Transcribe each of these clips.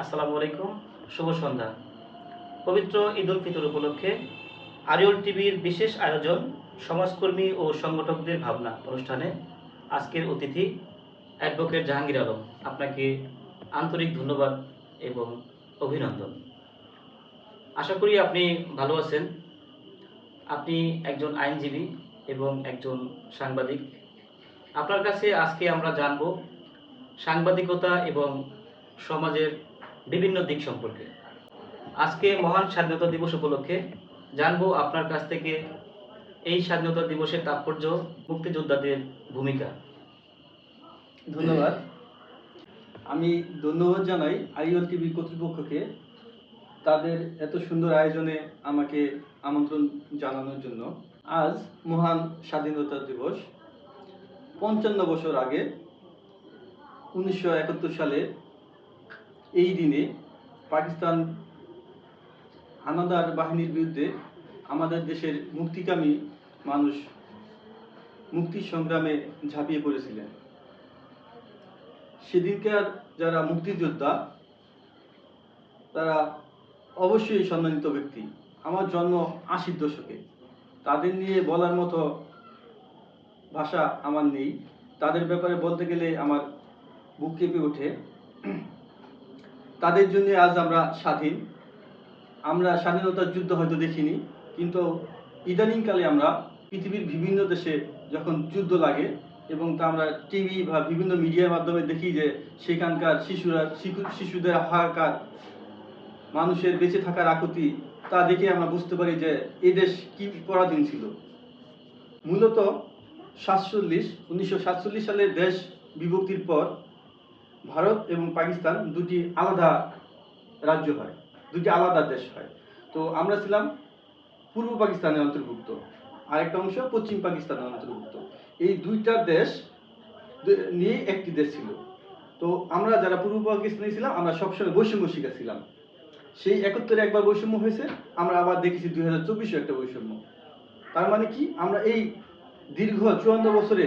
আসসালামু আলাইকুম, শুভ সন্ধ্যা। পবিত্র ঈদ উল ফিতর উপলক্ষে আরিয়ল টিভির বিশেষ আয়োজন সমাজকর্মী ও সংগঠকদের ভাবনা অনুষ্ঠানে আজকের অতিথি অ্যাডভোকেট জাহাঙ্গীর আলম। আপনাকে আন্তরিক ধন্যবাদ এবং অভিনন্দন। আশা করি আপনি ভালো আছেন। আপনি একজন আইনজীবী এবং একজন সাংবাদিক। আপনার কাছে আজকে আমরা জানব সাংবাদিকতা এবং সমাজের বিভিন্ন দিক সম্পর্কে। আজকে মহান স্বাধীনতা দিবস উপলক্ষে জানবো আপনার কাছ থেকে এই স্বাধীনতা দিবসের তাৎপর্য, মুক্তিযোদ্ধাদের ভূমিকা। ধন্যবাদ। আমি ধন্যবাদ জানাই আইওএল টিভি কর্তৃপক্ষকে তাদের এত সুন্দর আয়োজনে আমাকে আমন্ত্রণ জানানোর জন্য। আজ মহান স্বাধীনতা দিবস। ৫৫ বছর আগে ১৯৭১ সালে এই দিনে পাকিস্তান হানাদার বাহিনীর বিরুদ্ধে আমাদের দেশের মুক্তিকামী মানুষ মুক্তি সংগ্রামে ঝাঁপিয়ে পড়েছিলেন। সেদিনকার যারা মুক্তিযোদ্ধা তারা অবশ্যই সম্মানিত ব্যক্তি। আমার জন্ম ৮০ দশকে, তাদের নিয়ে বলার মতো ভাষা আমার নেই। তাদের ব্যাপারে বলতে গেলে আমার বুক কেঁপে ওঠে। তাদের জন্য আজ আমরা স্বাধীন। আমরা স্বাধীনতার যুদ্ধ হয়তো দেখিনি, কিন্তু ইদানিংকালে আমরা পৃথিবীর বিভিন্ন দেশে যখন যুদ্ধ লাগে এবং তা আমরা টিভি বা বিভিন্ন মিডিয়ার মাধ্যমে দেখি যে সেখানকার শিশুদের হাহাকার, মানুষের বেঁচে থাকার আকুতি, তা দেখে আমরা বুঝতে পারি যে এই দেশ কি পরাধীন ছিল। মূলত 1947 সালে দেশ বিভক্তির পর ভারত এবং পাকিস্তান দুটি আলাদা রাজ্য হয়, দুটি আলাদা দেশ হয়। তো আমরা ছিলাম পূর্ব পাকিস্তানের অন্তর্ভুক্ত, আরেকটা অংশ পশ্চিম পাকিস্তানের অন্তর্ভুক্ত। এই দুইটা দেশ নিয়ে একটি দেশ ছিল। তো আমরা যারা পূর্ব পাকিস্তানে ছিলাম আমরা সবসময় বৈষম্য শিখেছিলাম। সেই 71-এ একবার বৈষম্য হয়েছে, আমরা আবার দেখেছি 2024-এ একটা বৈষম্য। তার মানে কি, আমরা এই দীর্ঘ 54 বছরে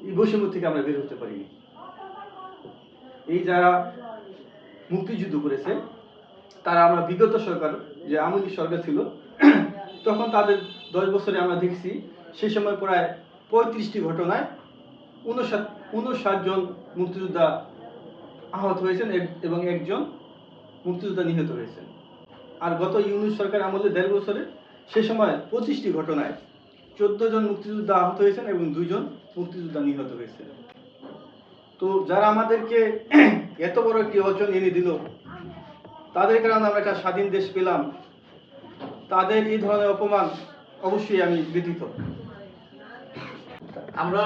এই বৈষম্য থেকে আমরা বের হতে পারিনি। এই যারা মুক্তিযুদ্ধ করেছে তারা, আমরা বিগত সরকার যে আওয়ামী লীগ সরকার ছিল তখন তাদের 10 বছরে আমরা দেখছি সেই সময় প্রায় 35টি ঘটনায় 59 জন মুক্তিযোদ্ধা আহত হয়েছেন এবং একজন মুক্তিযোদ্ধা নিহত হয়েছেন। আর গত ইউনূস সরকার আমলে 1.5 বছরে সে সময় 25টি ঘটনায় 14 জন মুক্তিযোদ্ধা আহত হয়েছেন এবং 2 জন মুক্তিযোদ্ধা নিহত হয়েছে। তো যারা আমাদেরকে এত বড় একটি অর্জন এনে দিল, তাদের কারণে আমরা একটা স্বাধীন দেশ পেলাম, তাদের এই ধরনের অপমান অবশ্যই আমি ব্যথিত। আমরা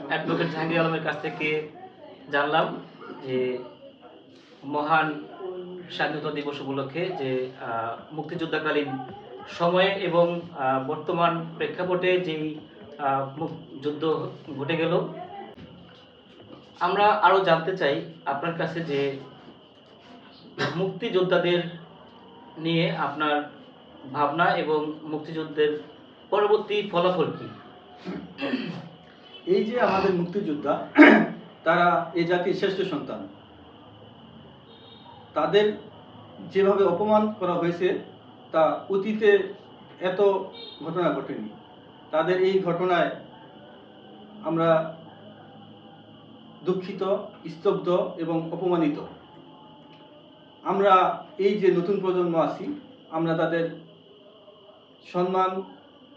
অ্যাডভোকেট জাহাঙ্গীর আলমের কাছ থেকে জানলাম যে মহান স্বাধীনতা দিবস উপলক্ষে যে মুক্তিযোদ্ধাকালীন সময়ে এবং বর্তমান প্রেক্ষাপটে যেই যুদ্ধ ঘটে গেল, আমরা আরও জানতে চাই আপনার কাছে যে মুক্তিযোদ্ধাদের নিয়ে আপনার ভাবনা এবং মুক্তিযুদ্ধের পরবর্তী ফলাফল কি। এই যে আমাদের মুক্তিযোদ্ধা, তারা এই জাতির শ্রেষ্ঠ সন্তান। তাদের যেভাবে অপমান করা হয়েছে তা অতীতে এত ঘটনা ঘটেনি। তাদের এই ঘটনায় আমরা দুঃখিত, স্তব্ধ এবং অপমানিত। আমরা এই যে নতুন প্রজন্ম আছি, আমরা তাদের সম্মান,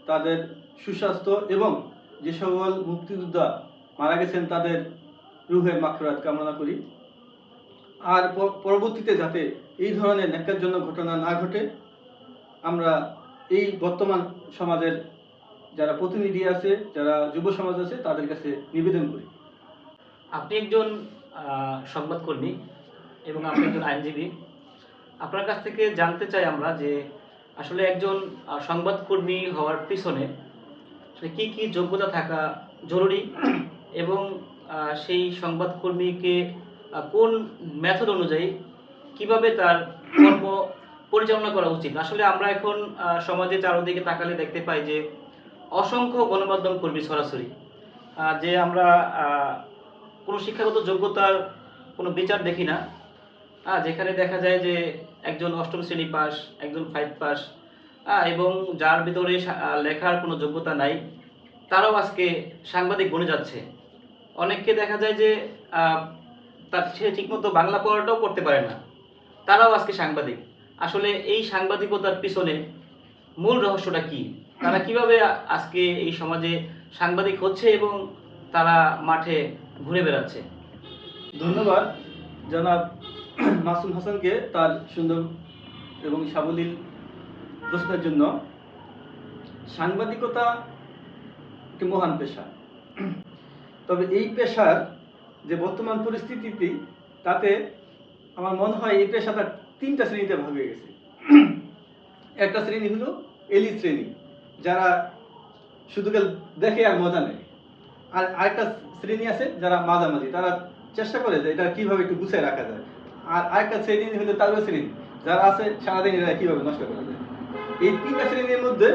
তাদের সুস্বাস্থ্য এবং যে সকল মুক্তিযোদ্ধা মারা গেছেন তাদের রুহের মাগফিরাত কামনা করি। আর পরবর্তীতে যাতে এই ধরনের ন্যাক্কারজনক ঘটনা না ঘটে, আমরা এই বর্তমান সমাজের যারা প্রতিনিধি আছে, যারা যুব সমাজ আছে, তাদের কাছে নিবেদন করি। আপনি একজন সংবাদকর্মী এবং আপনি একজন আইনজীবী। আপনার কাছ থেকে জানতে চাই আমরা যে আসলে একজন সংবাদকর্মী হওয়ার পিছনে কি কি যোগ্যতা থাকা জরুরি এবং সেই সংবাদকর্মীকে কোন মেথড অনুযায়ী কিভাবে তার কর্ম পরিচালনা করা উচিত। আসলে আমরা এখন সমাজে চারদিকে তাকালে দেখতে পাই যে অসংখ্য গণমাধ্যম কর্মী সরাসরি, যে আমরা কোনো শিক্ষাগত যোগ্যতার কোনো বিচার দেখি না। যেখানে দেখা যায় যে একজন অষ্টম শ্রেণী পাস, একজন 5 পাস, এবং যার ভিতরে লেখার কোনো যোগ্যতা নাই, তারাও আজকে সাংবাদিক বনে যাচ্ছে। অনেককে দেখা যায় যে আহ, সে ঠিকমতো বাংলা পড়াটাও করতে পারে না, তারাও আজকে সাংবাদিক। আসলে এই সাংবাদিকতার পিছনে মূল রহস্যটা কি? তারা কিভাবে আজকে এই সমাজে সাংবাদিক হচ্ছে এবং তারা মাঠে ঘুরে বেড়াচ্ছে? ধন্যবাদ জনাব মাসুম হাসানকে তার সুন্দর এবং সাবলীল প্রশ্নের জন্য। সাংবাদিকতা একটি মহান পেশা, তবে এই পেশার যে বর্তমান পরিস্থিতিতে, তাতে আমার মনে হয় এই পেশাটা 3টা শ্রেণীতে ভাগ হয়ে গেছে। একটা শ্রেণী হলো এলি শ্রেণী, যারা শুধু দেখে আর মজা নেয়। আর আরেকটা শ্রেণী আছে যারা মাঝামাঝি, তারা চেষ্টা করে যে এটা কিভাবে একটু গুছিয়ে রাখা যায়। আর আরেকটা শ্রেণী হলো তারও শ্রেণী, যারা আছে সারাদিন এটা কিভাবে নষ্ট করা যায়। এই 3টা শ্রেণীর মধ্যে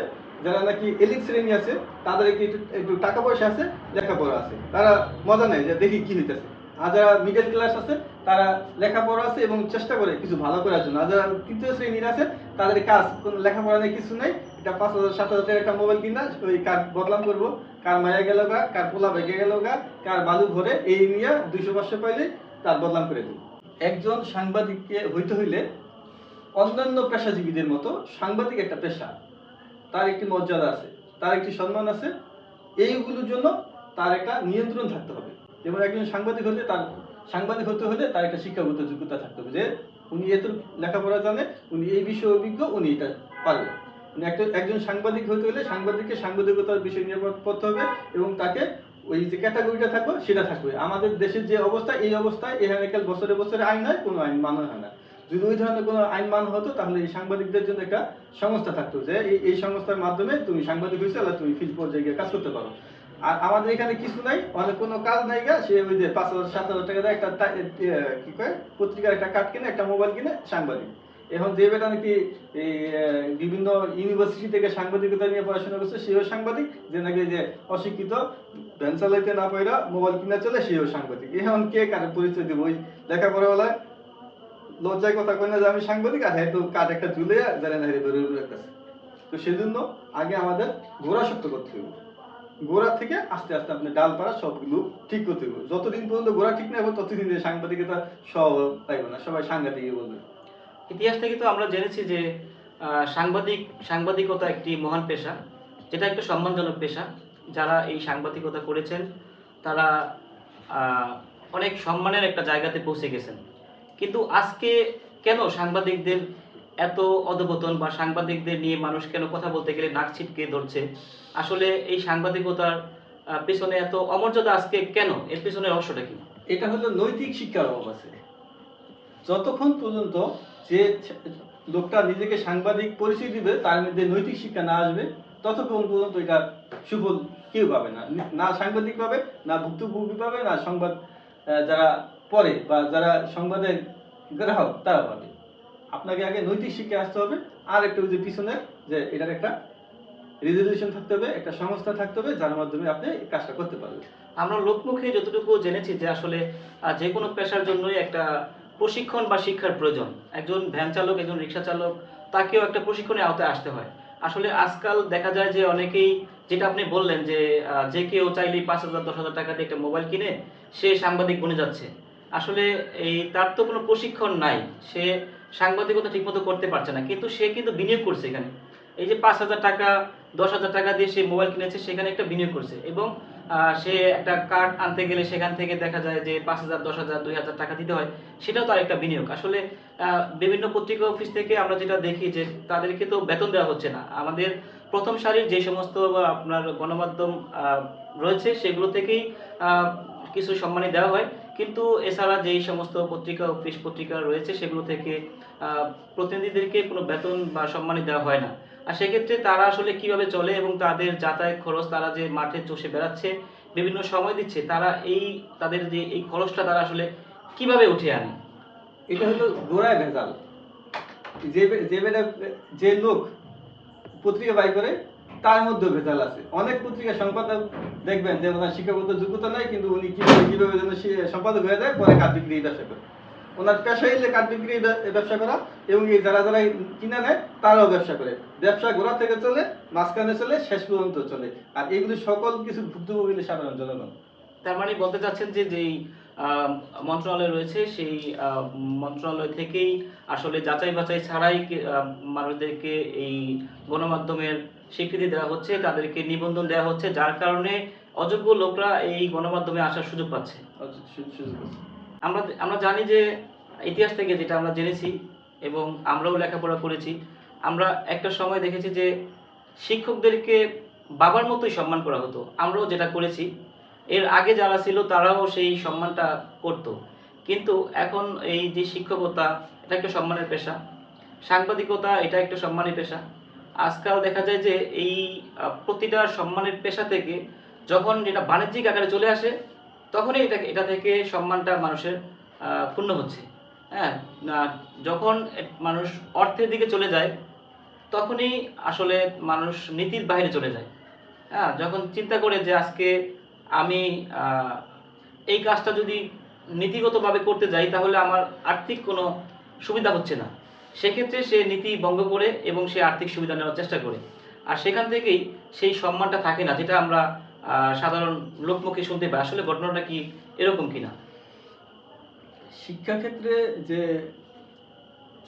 যারা নাকি এলিট শ্রেণী আছে, তাদের একটু একটু টাকা পয়সা আছে, লেখাপড়া আছে, তারা মজা নেয় যে দেখি কি হইতেছে। আর যারা মিডল ক্লাস আছে, তারা লেখাপড়া আছে এবং চেষ্টা করে কিছু ভালো করার জন্য। আর যারা 3য় শ্রেণীর আছে, তাদের কাজ কোনো লেখাপড়া নেই, কিছু নেই, এটা 5,000 7,000 একটা মোবাইল কিনা ওই কার বদলাম করবো, কার মায়া গেল গা, কার পোলা ভেঙে গেল গা, কার বালু ভরে, এই নিয়ে 200-500 পাইলে তার বদলাম করে দিই। একজন সাংবাদিককে হইতে হইলে অন্যান্য পেশাজীবীদের মতো সাংবাদিক একটা পেশা, তার একটি মর্যাদা আছে, তার একটি সম্মান আছে। এইগুলোর জন্য তার একটা নিয়ন্ত্রণ থাকতে হবে। যেমন একজন সাংবাদিক হতে হলে তার একটা শিক্ষাগত যোগ্যতা থাকতে হবে, যে উনি এত লেখাপড়া জানে, উনি এই বিষয়ে অভিজ্ঞ, উনি এটা পারবে। একজন সাংবাদিক হতে হলে সাংবাদিককে সাংবাদিকতার বিষয় নিয়ে পড়তে হবে এবং তাকে ওই যে ক্যাটাগরিটা থাকবে সেটা থাকবে। আমাদের দেশের যে অবস্থা, এই অবস্থায় এখানে বছরে বছরে আইন হয়, কোনো আইন মানা হয় না। যদি ওই ধরনের কোনো আইন মানা হতো, তাহলে এই সাংবাদিকদের জন্য একটা সংস্থা থাকতো, যে এই সংস্থার মাধ্যমে তুমি সাংবাদিক হয়েছে, আল্লাহ তুমি ফিল্ড পর্যায়ে গিয়ে কাজ করতে পারো। আর আমাদের এখানে কিছু নাই, মানে কোনো কাজ নাই গা, সে ওই যে 5,000-7,000 টাকা দেয়, একটা কি কয় পত্রিকার একটা কার্ড কিনে, একটা মোবাইল কিনে সাংবাদিক। এখন যে বেটা নাকি এই বিভিন্ন ইউনিভার্সিটি থেকে সাংবাদিকতা নিয়ে পড়াশোনা করছে, সেও সাংবাদিক। যে নাকি যে অশিক্ষিত, ভ্যান চালাইতে না পাইরা মোবাইল কিনা চলে, সেও সাংবাদিক। এখন কে কার পরিচয় দিব? ওই লেখাপড়াওয়ালায় লজ্জায় কথা কয় না যে আমি সাংবাদিক, আর হয়তো কাঠ একটা ঝুলে জানে না বেরোয় রাখতেছে। তো সেজন্য আগে আমাদের গোড়া শক্ত করতে হবে। গোড়া থেকে আস্তে আস্তে আপনি ডালপাড়া সবগুলো ঠিক করতে হবে। যতদিন পর্যন্ত গোড়া ঠিক না হবে, ততদিন সাংবাদিকতা সব পাইব না, সবাই সাংঘাতিকই বলবে। ইতিহাস থেকে তো আমরা জেনেছি যে সাংবাদিকতা একটি মহান পেশা, যেটা একটা সম্মানজনক পেশা। যারা এই সাংবাদিকতা করেছেন তারা আহ, অনেক সম্মানের একটা জায়গাতে পৌঁছে গেছেন। কিন্তু আজকে কেন সাংবাদিকদের এত অধপতন, বা সাংবাদিকদের নিয়ে মানুষ কেন কথা বলতে গেলে নাক ছিটকে ধরছে? আসলে এই সাংবাদিকতার পেছনে এত অমর্যাদা আজকে কেন? এর পেছনে রহস্যটা কি? এটা হলো নৈতিক শিক্ষার অভাব আছে। যতক্ষণ পর্যন্ত যে লোকটা নিজেকে সাংবাদিক পরিচয় দিবে, তার মধ্যে নৈতিক শিক্ষা না আসবে, ততক্ষণ পর্যন্ত এটা সুফল কেউ পাবে না। না সাংবাদিক পাবে, না ভুক্তভোগী পাবে, না সংবাদ যারা পড়ে বা যারা সংবাদের গ্রাহক তারা পাবে। আপনাকে আগে নৈতিক শিক্ষা আসতে হবে। আর একটা ওই যে পিছনে যে এটার একটা রেজলিউশন থাকতে হবে, একটা সংস্থা থাকতে হবে, যার মাধ্যমে আপনি এই কাজটা করতে পারবেন। আমরা লোকমুখে যতটুকু জেনেছি যে আসলে যে কোনো পেশার জন্যই একটা প্রশিক্ষণ বা শিক্ষার প্রয়োজন। একজন ভ্যান চালক, একজন রিক্সা চালক, তাকেও একটা প্রশিক্ষণের আওতায় আসতে হয়। আসলে আজকাল দেখা যায় যে অনেকেই, যেটা আপনি বললেন যে যে কেউ চাইলেই 5,000 10,000 টাকা দিয়ে একটা মোবাইল কিনে সে সাংবাদিক বনে যাচ্ছে। আসলে তার তো কোনো প্রশিক্ষণ নাই, সে সাংবাদিকতা ঠিকমতো করতে পারছে না, কিন্তু সে কিন্তু বিনিয়োগ করছে এখানে। এই যে 5,000 টাকা 10,000 টাকা দিয়ে সে মোবাইল কিনেছে, সেখানে একটা বিনিয়োগ করছে, এবং সে একটা কার্ড আনতে গেলে সেখান থেকে দেখা যায় যে 5,000 10,000 2,000 টাকা দিতে হয়। সেটাও তার একটা বিনিয়োগ। আসলে বিভিন্ন পত্রিকা অফিস থেকে আমরা যেটা দেখি যে তাদেরকে তো বেতন দেওয়া হচ্ছে না। আমাদের প্রথম সারির যে সমস্ত আপনার গণমাধ্যম রয়েছে, সেগুলো থেকেই আহ, কিছু সম্মানী দেওয়া হয়। কিন্তু এছাড়া যেই সমস্ত পত্রিকা অফিস পত্রিকা রয়েছে, সেগুলো থেকে প্রতিনিধিদেরকে কোনো বেতন বা সম্মানী দেওয়া হয় না। আর সেক্ষেত্রে তারা আসলে কিভাবে চলে, এবং তাদের যাতায়াত খরচ, তারা যে মাঠে চষে বেড়াচ্ছে, বিভিন্ন সময় দিচ্ছে, তারা তাদের যে এই খরচটা তারা আসলে কিভাবে উঠে আনে? এটা হলো গোড়ায় ভেজাল। যে যে যে লোক পত্রিকা বাই করে, তার মধ্যে ভেজাল আছে। অনেক পত্রিকা সম্পাদক দেখবেন যে ওনার শিক্ষাগত যোগ্যতা নাই, কিন্তু উনি কিভাবে যেন সম্পাদক হয়ে যায়, পরে কাজ বিক্রি ব্যবসা করে। ওনার পেশাই হলে কাঠ বিক্রি ব্যবসা করা, এবং এই যারা যারা কিনে নেয় তারাও ব্যবসা করে। ব্যবসা গোড়া থেকে চলে, মাঝখানে চলে, শেষ পর্যন্ত চলে। আর এগুলি সকল কিছু ভুক্তভোগী হলো সাধারণ জনগণ। তার মানে বলতে চাচ্ছেন যে যেই মন্ত্রণালয় রয়েছে সেই মন্ত্রণালয় থেকেই আসলে যাচাই বাছাই ছাড়াই মানুষদেরকে এই গণমাধ্যমের স্বীকৃতি দেওয়া হচ্ছে, তাদেরকে নিবন্ধন দেওয়া হচ্ছে, যার কারণে অযোগ্য লোকরা এই গণমাধ্যমে আসার সুযোগ পাচ্ছে। সুযোগ আছে। আমরা জানি যে ইতিহাস থেকে যেটা আমরা জেনেছি এবং আমরাও লেখাপড়া করেছি, আমরা একটা সময় দেখেছি যে শিক্ষকদেরকে বাবার মতোই সম্মান করা হতো। আমরাও যেটা করেছি, এর আগে যারা ছিল তারাও সেই সম্মানটা করত। কিন্তু এখন এই যে শিক্ষকতা, এটা একটা সম্মানের পেশা, সাংবাদিকতা এটা একটা সম্মানের পেশা। আজকাল দেখা যায় যে এই প্রতিটা সম্মানের পেশা থেকে যখন যেটা বাণিজ্যিক আকারে চলে আসে, তখনই এটা থেকে সম্মানটা মানুষের ক্ষুণ্ণ হচ্ছে। হ্যাঁ, যখন মানুষ অর্থের দিকে চলে যায়, তখনই আসলে মানুষ নীতির বাইরে চলে যায়। হ্যাঁ, যখন চিন্তা করে যে আজকে আমি এই কাজটা যদি নীতিগতভাবে করতে যাই তাহলে আমার আর্থিক কোনো সুবিধা হচ্ছে না, সেক্ষেত্রে সে নীতি ভঙ্গ করে এবং সে আর্থিক সুবিধা নেওয়ার চেষ্টা করে। আর সেখান থেকেই সেই সম্মানটা থাকে না, যেটা আমরা সাধারণ লোকমুখে শুনতে পাই। আসলে ঘটনাটা কি এরকম কিনা? শিক্ষাক্ষেত্রে যে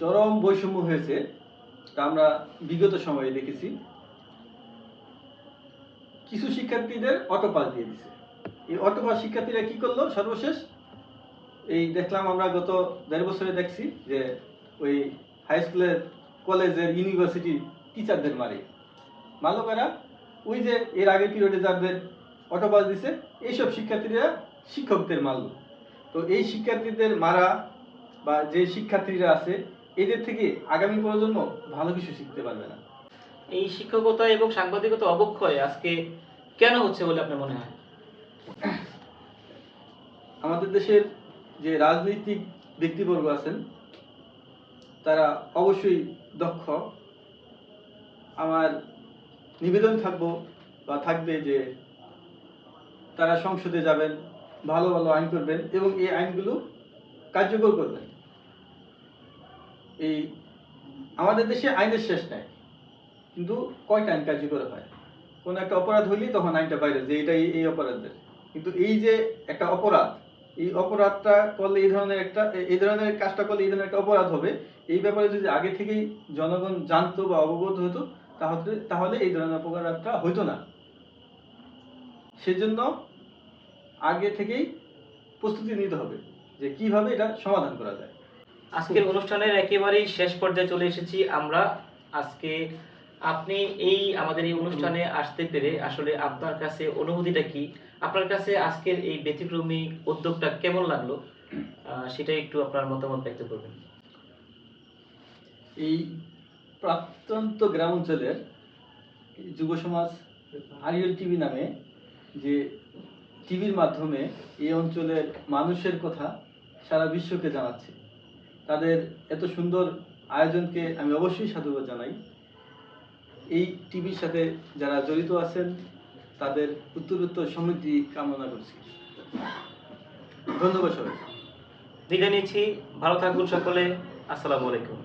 চরম বৈষম্য হয়েছে তা আমরা বিগত সময়ে দেখেছি। কিছু শিক্ষার্থীদের অটোপাস দিয়ে দিছে। এই অটোপাস শিক্ষার্থীরা কি করলো সর্বশেষ? এই দেখলাম আমরা গত 1.5 বছরে দেখছি যে ওই হাই স্কুলের, কলেজের, ইউনিভার্সিটির টিচারদের মারলো কারা? ওই যে এর আগের পিরিয়ডে যাদের অটোপাস দিছে এইসব শিক্ষার্থীরা শিক্ষকদের মারলো। তো এই শিক্ষার্থীদের মারা বা যে শিক্ষার্থীরা আছে এদের থেকে আগামী প্রজন্ম ভালো কিছু শিখতে পারবে না। এই শিক্ষকতা এবং সাংবাদিকতা অবক্ষয় আজকে কেন হচ্ছে বলে আপনার মনে হয়? আমাদের দেশের যে রাজনৈতিক ব্যক্তিবর্গ আছেন তারা অবশ্যই দক্ষ। আমার নিবেদন থাকবে যে তারা সংসদে যাবেন, ভালো ভালো আইন করবেন এবং এই আইনগুলো কার্যকর করবেন। এই আমাদের দেশে আইনের শেষ নাই, কিন্তু কয়টা আইন কার্যকর হয়? কোন একটা অপরাধ হইলেই তখন আইনটা বাইরে যে এটা এই অপরাধের। কিন্তু এই যে একটা অপরাধ, এই অপরাধটা করলে এই ধরনের কাজটা করলে এই ধরনের একটা অপরাধ হবে, এই ব্যাপারে যদি আগে থেকেই জনগণ জানতো বা অবগত হতো তাহলে এই ধরনের অপরাধটা হইতো না। সেজন্য আগে থেকেই প্রস্তুতি নিতে হবে যে কিভাবে এটা সমাধান করা যায়। আজকের অনুষ্ঠানের একেবারেই শেষ পর্যায়ে চলে এসেছি আমরা। আজকে আপনি আমাদের এই অনুষ্ঠানে আসতে পেরে আসলে আপনার কাছে অনুভূতিটা কি? আপনার কাছে আজকের এই ব্যতিক্রমী উদ্যোগটা কেমন লাগলো? সেটা একটু আপনার মতামত ব্যক্ত করবেন। এই প্রত্যন্ত গ্রাম অঞ্চলের যুব সমাজ আরিয়েল টিভি নামে যে টিভির মাধ্যমে এই অঞ্চলের মানুষের কথা সারা বিশ্বকে জানাচ্ছে, তাদের এত সুন্দর আয়োজনকে আমি অবশ্যই সাধুবাদ জানাই। এই টিভির সাথে যারা জড়িত আছেন তাদের উত্তরোত্তর সমৃদ্ধি কামনা করছি। ধন্যবাদ সবাই। বিদায় নিচ্ছি, ভালো থাকুন সকলে। আসসালামু আলাইকুম।